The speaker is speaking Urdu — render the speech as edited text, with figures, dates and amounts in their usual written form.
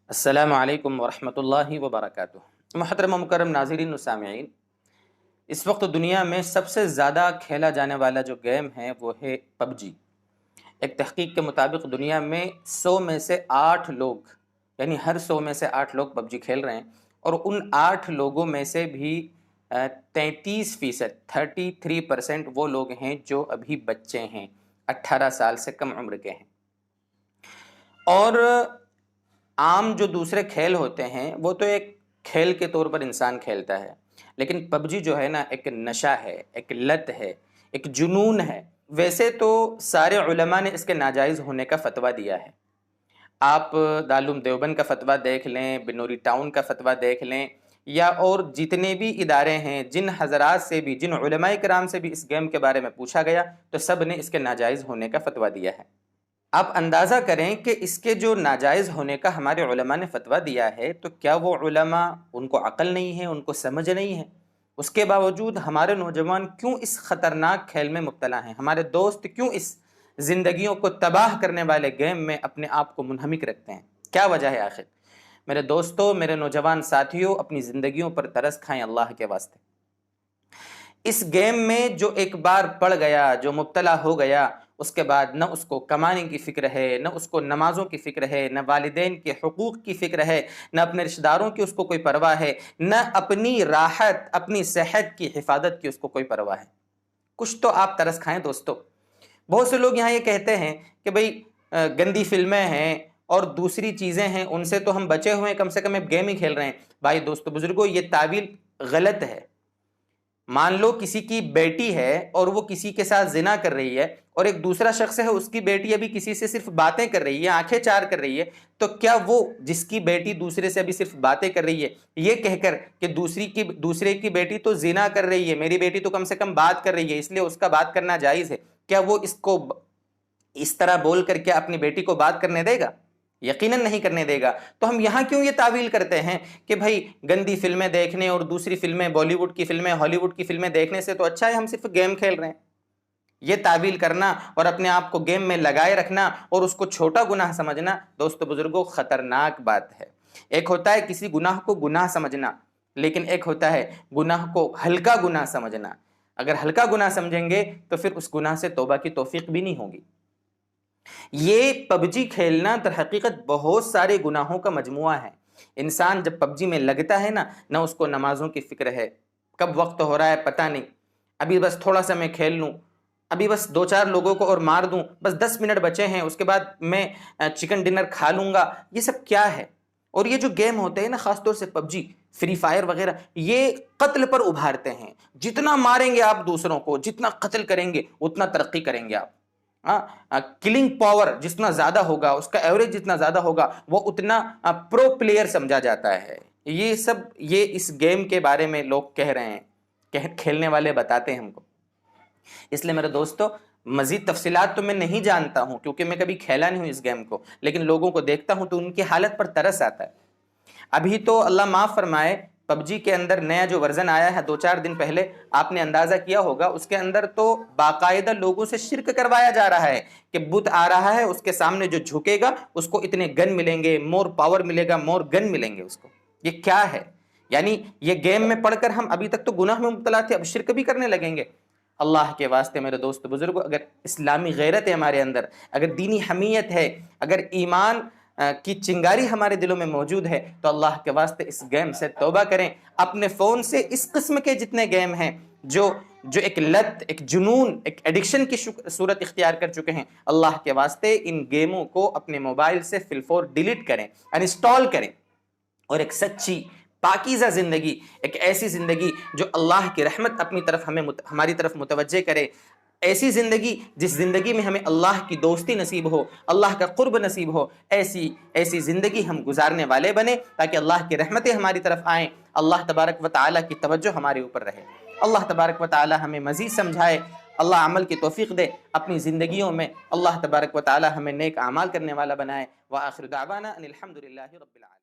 السلام علیکم ورحمۃ اللہ وبرکاتہ۔ محترم و مکرم ناظرین و سامعین، اس وقت دنیا میں سب سے زیادہ کھیلا جانے والا جو گیم ہے وہ ہے پب جی۔ ایک تحقیق کے مطابق دنیا میں 100 میں سے 8 لوگ، یعنی ہر 100 میں سے 8 لوگ پب جی کھیل رہے ہیں، اور ان 8 لوگوں میں سے بھی 33% وہ لوگ ہیں جو ابھی بچے ہیں، 18 سال سے کم عمر کے ہیں۔ اور عام جو دوسرے کھیل ہوتے ہیں وہ تو ایک کھیل کے طور پر انسان کھیلتا ہے، لیکن پب جی جو ہے نا ایک نشہ ہے، ایک لت ہے، ایک جنون ہے۔ ویسے تو سارے علماء نے اس کے ناجائز ہونے کا فتویٰ دیا ہے۔ آپ دارالعلوم دیوبند کا فتویٰ دیکھ لیں، بنوری ٹاؤن کا فتویٰ دیکھ لیں، یا اور جتنے بھی ادارے ہیں، جن حضرات سے بھی، جن علماء کرام سے بھی اس گیم کے بارے میں پوچھا گیا تو سب نے اس کے ناجائز ہونے کا فتویٰ دیا ہے۔ آپ اندازہ کریں کہ اس کے جو ناجائز ہونے کا ہمارے علماء نے فتویٰ دیا ہے، تو کیا وہ علماء ان کو عقل نہیں ہے، ان کو سمجھ نہیں ہے؟ اس کے باوجود ہمارے نوجوان کیوں اس خطرناک کھیل میں مبتلا ہیں؟ ہمارے دوست کیوں اس زندگیوں کو تباہ کرنے والے گیم میں اپنے آپ کو منہمک رکھتے ہیں؟ کیا وجہ ہے آخر؟ میرے دوستوں، میرے نوجوان ساتھیوں، اپنی زندگیوں پر ترس کھائیں اللہ کے واسطے۔ اس گیم میں جو ایک بار پڑ گیا، جو مبتلا ہو گیا، اس کے بعد نہ اس کو کمانے کی فکر ہے، نہ اس کو نمازوں کی فکر ہے، نہ والدین کے حقوق کی فکر ہے، نہ اپنے رشتہ داروں کی اس کو کوئی پرواہ ہے، نہ اپنی راحت، اپنی صحت کی حفاظت کی اس کو کوئی پرواہ ہے۔ کچھ تو آپ ترس کھائیں دوستو۔ بہت سے لوگ یہاں یہ کہتے ہیں کہ بھئی گندی فلمیں ہیں اور دوسری چیزیں ہیں، ان سے تو ہم بچے ہوئے ہیں، کم سے کم ایک گیم ہی کھیل رہے ہیں۔ بھائی دوستو بزرگوں، یہ تعویل غلط ہے۔ مان لو کسی کی بیٹی ہے اور وہ کسی کے ساتھ زنا کر رہی ہے، اور ایک دوسرا شخص ہے، اس کی بیٹی ابھی کسی سے صرف باتیں کر رہی ہے، آنکھیں چار کر رہی ہے، تو کیا وہ جس کی بیٹی دوسرے سے ابھی صرف باتیں کر رہی ہے، یہ کہہ کر کہ دوسرے کی بیٹی تو زنا کر رہی ہے، میری بیٹی تو کم سے کم بات کر رہی ہے اس لیے اس کا بات کرنا جائز ہے، کیا وہ اس کو اس طرح بول کر کے اپنی بیٹی کو بات کرنے دے گا؟ یقیناً نہیں کرنے دے گا۔ تو ہم یہاں کیوں یہ تعویل کرتے ہیں کہ بھائی گندی فلمیں دیکھنے اور دوسری فلمیں، بالی ووڈ کی فلمیں، ہالی ووڈ کی فلمیں دیکھنے سے تو اچھا ہے ہم صرف گیم کھیل رہے ہیں۔ یہ تعویل کرنا اور اپنے آپ کو گیم میں لگائے رکھنا اور اس کو چھوٹا گناہ سمجھنا دوستو بزرگوں خطرناک بات ہے۔ ایک ہوتا ہے کسی گناہ کو گناہ سمجھنا، لیکن ایک ہوتا ہے گناہ کو ہلکا گناہ سمجھنا۔ اگر ہلکا گناہ سمجھیں گے تو پھر اس گناہ سے توبہ کی توفیق بھی نہیں ہوگی۔ یہ پب جی کھیلنا در حقیقت بہت سارے گناہوں کا مجموعہ ہے۔ انسان جب پب جی میں لگتا ہے نا، نہ اس کو نمازوں کی فکر ہے، کب وقت ہو رہا ہے پتہ نہیں، ابھی بس تھوڑا سا میں کھیل لوں، ابھی بس 2-4 لوگوں کو اور مار دوں، بس 10 منٹ بچے ہیں، اس کے بعد میں چکن ڈنر کھا لوں گا۔ یہ سب کیا ہے؟ اور یہ جو گیم ہوتے ہیں نا، خاص طور سے پب جی، فری فائر وغیرہ، یہ قتل پر ابھارتے ہیں۔ جتنا ماریں گے آپ دوسروں کو، جتنا قتل کریں گے، اتنا ترقی کریں گے آپ۔ کلنگ پاور جتنا زیادہ ہوگا، اس کا ایوریج جتنا زیادہ ہوگا، وہ اتنا پرو پلیئر سمجھا جاتا ہے۔ یہ اس گیم کے بارے میں لوگ کہہ رہے ہیں، کھیلنے والے بتاتے ہیں ہم کو۔ اس لیے میرے دوستو، مزید تفصیلات تو میں نہیں جانتا ہوں کیونکہ میں کبھی کھیلا نہیں ہوں اس گیم کو، لیکن لوگوں کو دیکھتا ہوں تو ان کی حالت پر ترس آتا ہے۔ ابھی تو اللہ معاف فرمائے، پب جی کے اندر نیا جو ورژن آیا ہے 2-4 دن پہلے، آپ نے اندازہ کیا ہوگا، اس کے اندر تو باقاعدہ لوگوں سے شرک کروایا جا رہا ہے کہ بت آ رہا ہے، اس کے سامنے جو جھکے گا اس کو اتنے گن ملیں گے، مور پاور ملے گا، مور گن ملیں گے اس کو۔ یہ کیا ہے؟ یعنی یہ گیم میں پڑھ کر ہم ابھی تک تو گناہ میں مبتلا تھے، اب شرک بھی کرنے لگیں گے؟ اللہ کے واسطے میرے دوست بزرگوں، اگر اسلامی غیرت ہے ہمارے اندر، اگر دینی حمیت ہے، اگر ایمان کی چنگاری ہمارے دلوں میں موجود ہے، تو اللہ کے واسطے اس گیم سے توبہ کریں۔ اپنے فون سے اس قسم کے جتنے گیم ہیں جو ایک لت، ایک جنون، ایک ایڈکشن کی صورت اختیار کر چکے ہیں، اللہ کے واسطے ان گیموں کو اپنے موبائل سے فی الفور ڈیلیٹ کریں، انسٹال کریں، اور ایک سچی پاکیزہ زندگی، ایک ایسی زندگی جو اللہ کی رحمت اپنی طرف ہماری طرف متوجہ کرے، ایسی زندگی جس زندگی میں ہمیں اللہ کی دوستی نصیب ہو، اللہ کا قرب نصیب ہو، ایسی زندگی ہم گزارنے والے بنیں تاکہ اللہ کی رحمتیں ہماری طرف آئیں، اللہ تبارک و تعالیٰ کی توجہ ہمارے اوپر رہے۔ اللہ تبارک و تعالیٰ ہمیں مزید سمجھائے، اللہ عمل کی توفیق دے اپنی زندگیوں میں، اللہ تبارک و تعالیٰ ہمیں نیک اعمال کرنے والا بنائے۔ وآخر دعوانا ان الحمد للہ رب العالمین۔